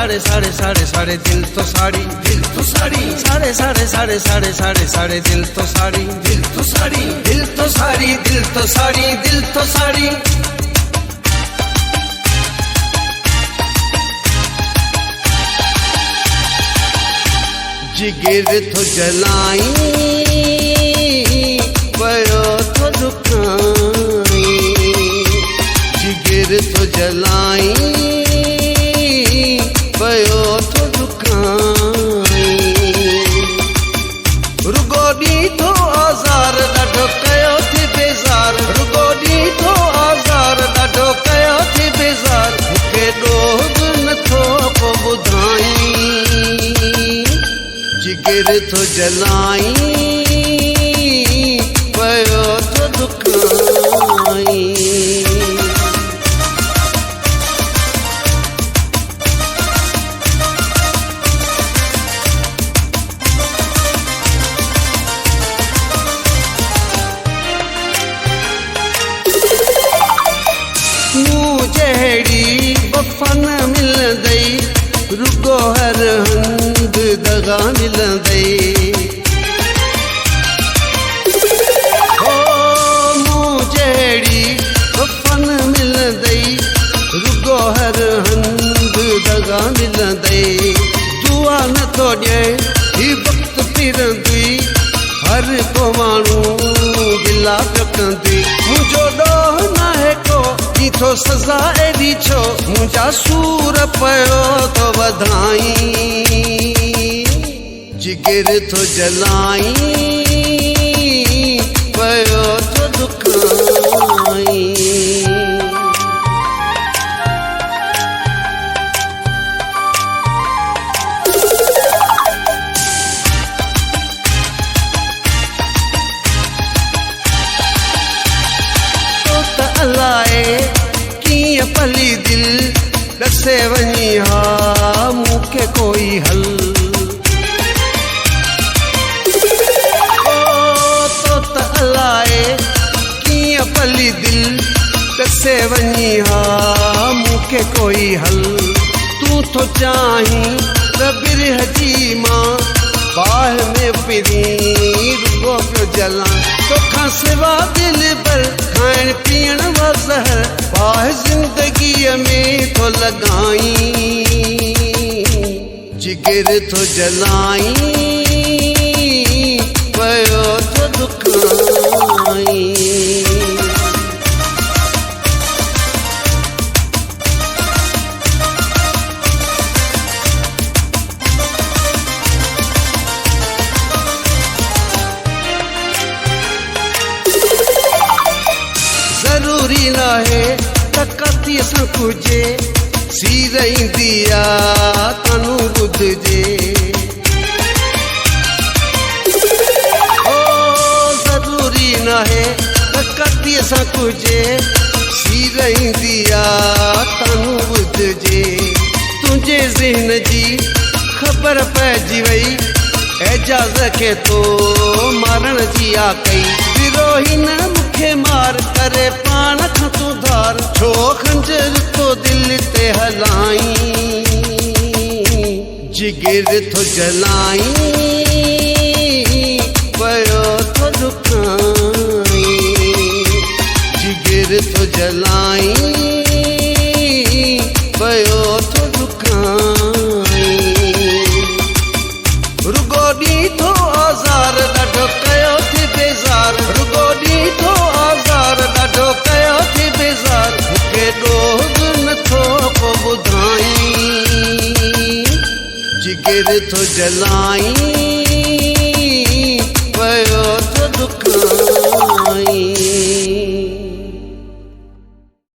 साड़े साड़े साड़े साड़े दिल तो साड़ी, दिल तो साड़ी, साड़े साड़े साड़े साड़े साड़े साड़े दिल तो साड़ी, दिल तो साड़ी, दिल तो साड़ी, दिल तो साड़ी, दिल तो साड़ी। जिगर तो जलाई पयो तो दुखाई, जिगर तो जलाई पयो तो दुखाई। रुगोडी तो आज़ार ॾाढो कयो थी बेज़ार, रुगोडी तो आज़ार ॾाढो कयो थी बेज़ार। मूंखे ॾोह नथो को ॿुधाई, जिगर तो जलाई पयो तो दुखाई। मूं जहिड़ी वफ़ा न मिलंदई, रुगो हर हंध दगा मिलंदई। ओ मूं जहिड़ी वफ़ा न मिलंदई, रुगो हर हंध दगा मिलंदई। दुआ नथो ॾिए ही वक़्तु फिरंदी, हर को माण्हू गिला पियो कंदी। मुंहिंजो ॾोह नाहे को थो सज़ा एॾी छो, मुंहिंजा सूर पयो तो वधाई। जिगर तो जलाई पयो तो दुखाई। तो त अलाए कीअं पली दिल ॾसे वञी हा मूंखे कोई हल। ओ तो त अलाए कीअं पली दिल ॾसे वञी हा मूंखे कोई हल। तूं तो चाहीं त बिरह जी मां बाह में पिरी रुगो पियो जलां। तोखां सिवा दिल भर खाइण पीअण व ज़हर, बाह ज़िंदगीअ में तो लॻाई। जिगर तो जलाई पयो तो दुखाई। ज़रूरी नाहे त कतीअ सां कुझे, सीर ईंदी आ तनू ॿुधजे। ओ ज़रूरी नाहे त कतीअ सां कुझे, सीर ईंदी आ तनू ॿुधजे। तुंहिंजे ज़हन जी ख़बर पइजी वई, एजाज़ खे तो मारण जी आ कई। विरोही न मूंखे मार करे पाण खां तूं धार, छो खंजर तो दिल ते हलाई। जिगर तो जलाई पयो तो दुखाई, जिगर तो जलाई पयो तो दुखाई। रुगोडी तो आज़ार ॾाढो कयो थी बेज़ार, रुगोडी तो आज़ार ॾाढो कयो थी बेज़ार। मूंखे ॾोह नथो को ॿुधाई, जिगर तो जलाई पयो तो दुखाई।